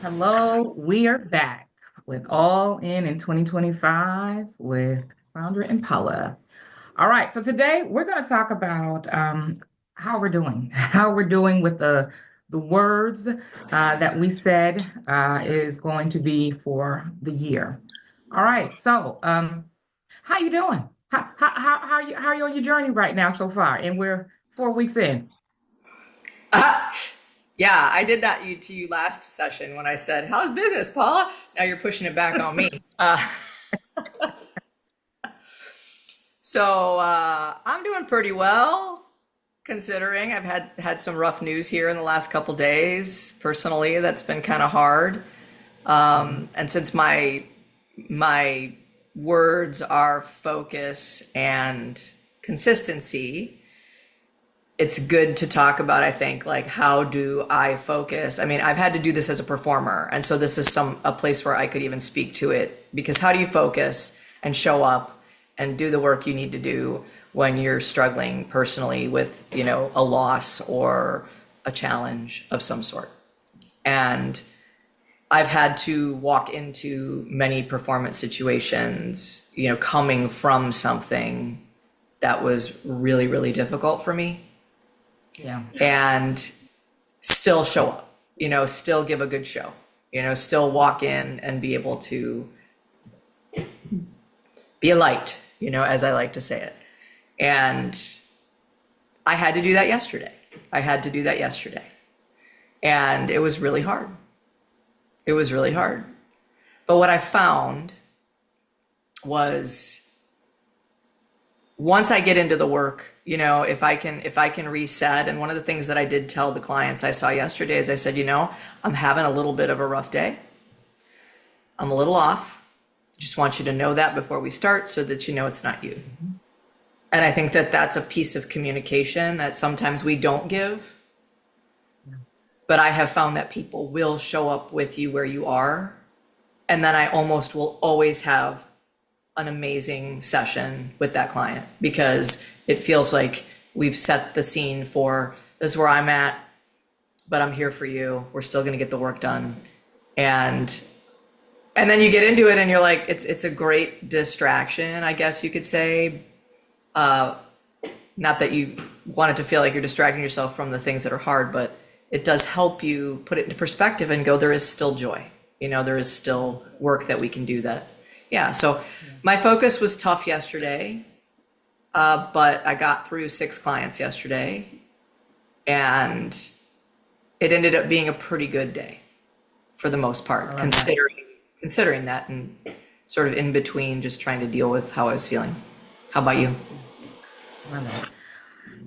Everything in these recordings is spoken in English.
Hello, we are back with All In 2025 with Sandra and Paula. All right, so today we're going to talk about how we're doing, how we're doing with the words that we said is going to be for the year. All right, so how you doing? How are you on your journey right now so far? And we're 4 weeks in. Ah, yeah, I did that to you last session when I said, "How's business, Paula?" Now you're pushing it back on me. I'm doing pretty well, considering I've had some rough news here in the last couple days. Personally, that's been kind of hard. And since my words are focus and consistency, it's good to talk about, I think, like, how do I focus? I mean, I've had to do this as a performer, and so this is a place where I could even speak to it, because how do you focus and show up and do the work you need to do when you're struggling personally with, a loss or a challenge of some sort? And I've had to walk into many performance situations, coming from something that was really, really difficult for me, Yeah. and still show up, still give a good show, still walk in and be able to be a light, as I like to say it. And I had to do that yesterday. I had to do that yesterday. And it was really hard. It was really hard. But what I found was, once I get into the work, if I can reset. And one of the things that I did tell the clients I saw yesterday is, I said, I'm having a little bit of a rough day. I'm a little off. Just want you to know that before we start, so that it's not you. And I think that that's a piece of communication that sometimes we don't give. But I have found that people will show up with you where you are. And then I almost will always have an amazing session with that client, because it feels like we've set the scene for, this is where I'm at, but I'm here for you. We're still going to get the work done. And then you get into it and you're like, it's a great distraction, I guess you could say. Not that you want it to feel like you're distracting yourself from the things that are hard, but it does help you put it into perspective and go, there is still joy. There is still work that we can do that. Yeah. So my focus was tough yesterday, but I got through 6 clients yesterday, and it ended up being a pretty good day for the most part, considering that, and sort of in between, just trying to deal with how I was feeling. How about you? Love that.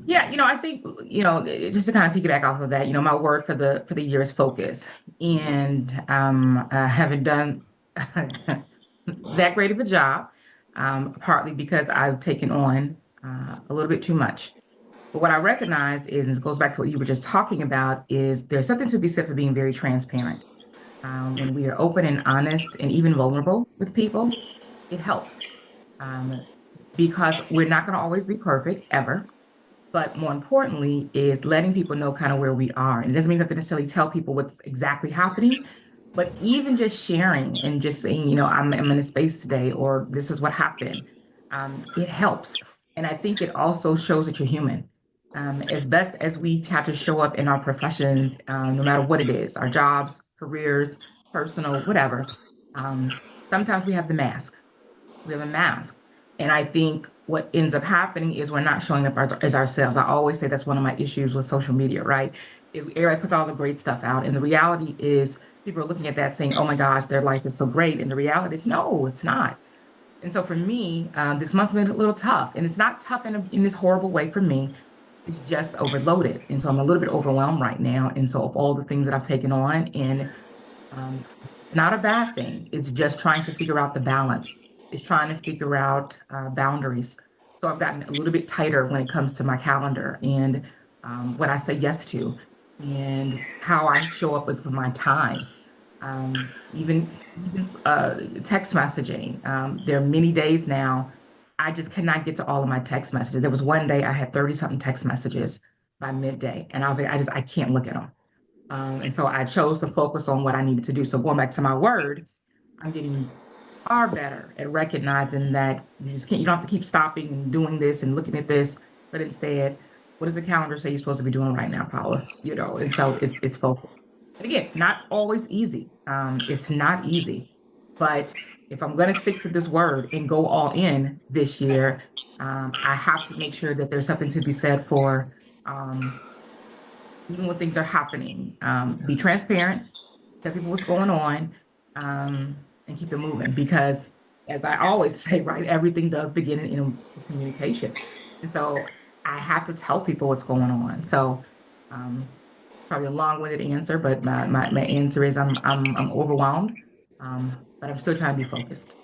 Yeah, I think, just to kind of piggyback off of that, my word for the year is focus. And I haven't done that great of a job, partly because I've taken on a little bit too much. But what I recognize is, and this goes back to what you were just talking about, is there's something to be said for being very transparent. When we are open and honest and even vulnerable with people, it helps, um, because we're not going to always be perfect ever. But more importantly is letting people know kind of where we are. And it doesn't mean you have to necessarily tell people what's exactly happening, but even just sharing and just saying, I'm in a space today, or this is what happened, it helps. And I think it also shows that you're human. As best as we have to show up in our professions, no matter what it is, our jobs, careers, personal, whatever, sometimes we have the mask. We have a mask. And I think what ends up happening is we're not showing up as ourselves. I always say that's one of my issues with social media, right? Is everybody puts all the great stuff out. And the reality is people are looking at that saying, oh my gosh, their life is so great. And the reality is, no, it's not. And so for me, this month's been a little tough. And it's not tough in this horrible way for me. It's just overloaded. And so I'm a little bit overwhelmed right now. And so of all the things that I've taken on, and um, it's not a bad thing. It's just trying to figure out the balance. It's trying to figure out boundaries. So I've gotten a little bit tighter when it comes to my calendar and what I say yes to, and how I show up with my time. Even text messaging. There are many days now I just cannot get to all of my text messages. There was one day I had 30 something text messages by midday, and I was like, I can't look at them. And so I chose to focus on what I needed to do. So going back to my word, I'm getting far better at recognizing that you don't have to keep stopping and doing this and looking at this, but instead, what does the calendar say you're supposed to be doing right now, Paula? And so it's focus. And again, not always easy. It's not easy, but if I'm going to stick to this word and go all in this year, I have to make sure that there's something to be said for um, even when things are happening. Be transparent, tell people what's going on, and keep it moving. Because, as I always say, right, everything does begin in communication, and so I have to tell people what's going on. So, um, probably a long-winded answer, but my answer is I'm overwhelmed, but I'm still trying to be focused.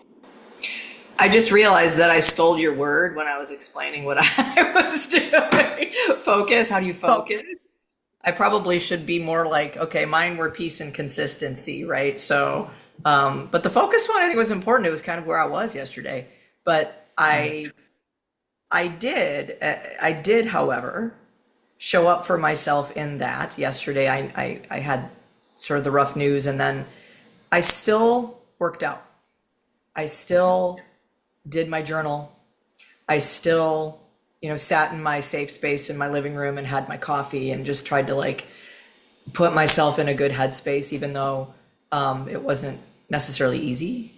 I just realized that I stole your word when I was explaining what I was doing. Focus. How do you So, focus? I probably should be more like, okay, mine were peace and consistency, right? So, but the focus one I think was important. It was kind of where I was yesterday. But right, I did, however, show up for myself in that yesterday. I had sort of the rough news, and then I still worked out. I still did my journal. I still, sat in my safe space in my living room and had my coffee and just tried to like put myself in a good headspace, even though it wasn't necessarily easy.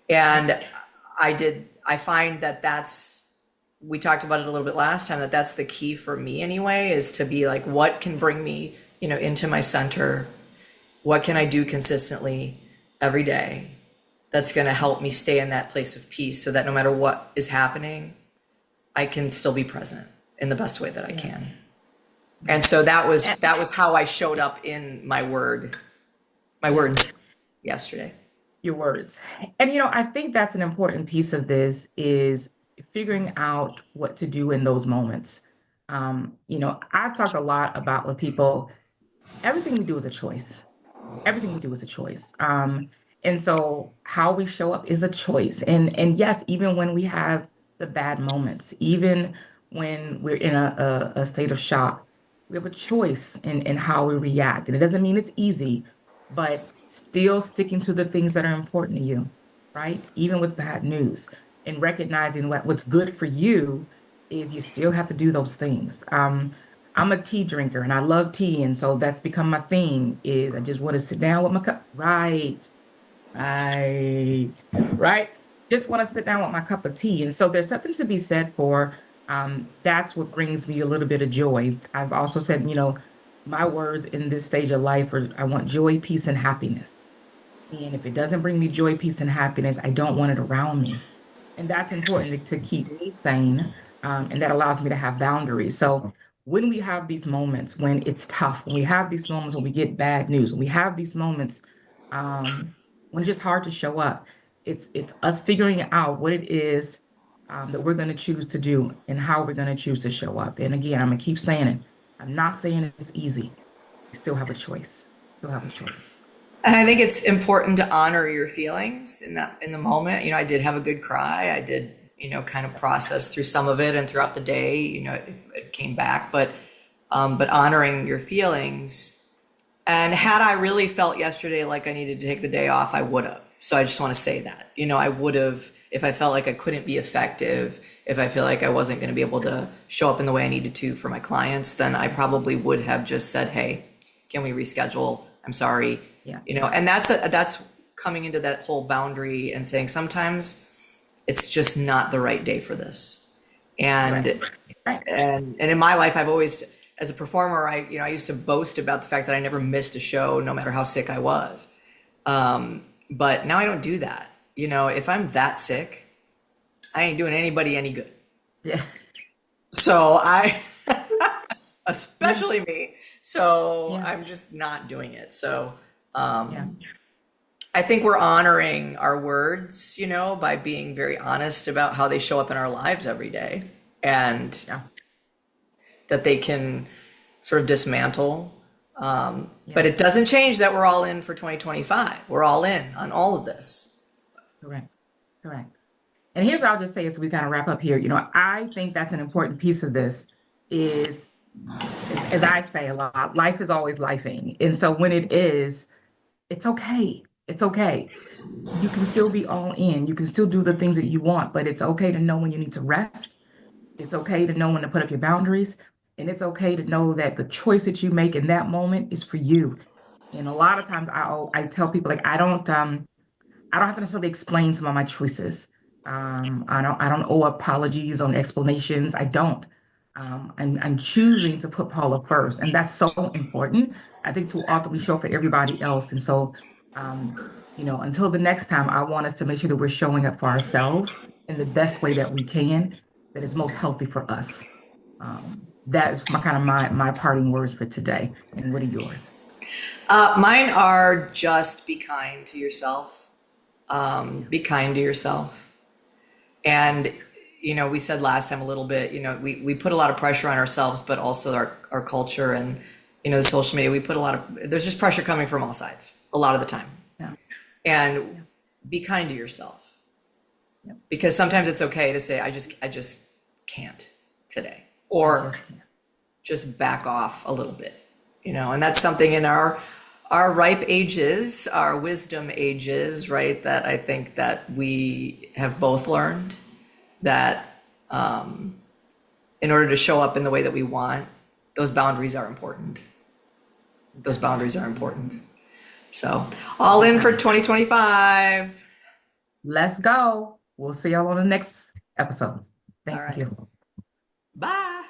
And I find that we talked about it a little bit last time, that that's the key for me anyway, is to be like, what can bring me, into my center? What can I do consistently every day that's going to help me stay in that place of peace so that no matter what is happening, I can still be present in the best way that I yeah, can. And so and, that was how I showed up in my yeah. words yesterday. Your words. And I think that's an important piece of this is figuring out what to do in those moments. I've talked a lot about with people, everything we do is a choice. Everything we do is a choice. And so how we show up is a choice. And yes, even when we have the bad moments, even when we're in a state of shock, we have a choice in how we react. And it doesn't mean it's easy, but still sticking to the things that are important to you, right? Even with bad news, and recognizing what's good for you is you still have to do those things. I'm a tea drinker and I love tea. And so that's become my thing is I just want to sit down with my cup. Right, right, right. Just want to sit down with my cup of tea. And so there's something to be said for that's what brings me a little bit of joy. I've also said, my words in this stage of life are I want joy, peace, and happiness. And if it doesn't bring me joy, peace, and happiness, I don't want it around me. And that's important to keep me sane. And that allows me to have boundaries. So when we have these moments when it's tough, when we have these moments when we get bad news, when we have these moments when it's just hard to show up, it's us figuring out what it is that we're going to choose to do and how we're going to choose to show up. And again, I'm going to keep saying it. I'm not saying it's easy. You still have a choice. Still have a choice. And I think it's important to honor your feelings in the moment. I did have a good cry. I did, kind of process through some of it, and throughout the day, it came back. But honoring your feelings. And had I really felt yesterday like I needed to take the day off, I would have. So I just want to say that, I would have, if I felt like I couldn't be effective, if I feel like I wasn't going to be able to show up in the way I needed to for my clients, then I probably would have just said, hey, can we reschedule? I'm sorry. Yeah. And that's coming into that whole boundary and saying sometimes it's just not the right day for this. Right. And Right. and in my life, I've always, as a performer, I used to boast about the fact that I never missed a show, no matter how sick I was. But now I don't do that. If I'm that sick, I ain't doing anybody any good. Yeah. So Yeah. especially me. So Yeah. I'm just not doing it. So Yeah. I think we're honoring our words, by being very honest about how they show up in our lives every day, and Yeah. that they can sort of dismantle. Yeah. But it doesn't change that we're all in for 2025. We're all in on all of this. Correct. Correct. And here's what I'll just say as we kind of wrap up here. I think that's an important piece of this is As I say a lot, life is always lifing. And so when it is, it's okay. It's okay. You can still be all in. You can still do the things that you want, but it's okay to know when you need to rest. It's okay to know when to put up your boundaries. And it's okay to know that the choice that you make in that moment is for you. And a lot of times I tell people like I don't have to necessarily explain some of my choices. I don't owe apologies on explanations. I don't. I'm choosing to put Paula first, and that's so important. I think to ultimately show up for everybody else. And so, um, until the next time, I want us to make sure that we're showing up for ourselves in the best way that we can, that is most healthy for us. That is my kind of my parting words for today. And what are yours? Mine are just be kind to yourself. Yeah. Be kind to yourself. And, we said last time a little bit, we put a lot of pressure on ourselves, but also our culture and, the social media, we put there's just pressure coming from all sides a lot of the time. Yeah. Yeah. And be kind to yourself Yeah. because sometimes it's okay to say, I just can't today, I or just can't. just back off a little bit, and that's something in our ripe ages, our wisdom ages, right? That I think that we have both learned that in order to show up in the way that we want, those boundaries are important. Those boundaries are important. So, all in for Definitely. 2025. Let's go. We'll see y'all on the next episode. All Thank right. you. Bye.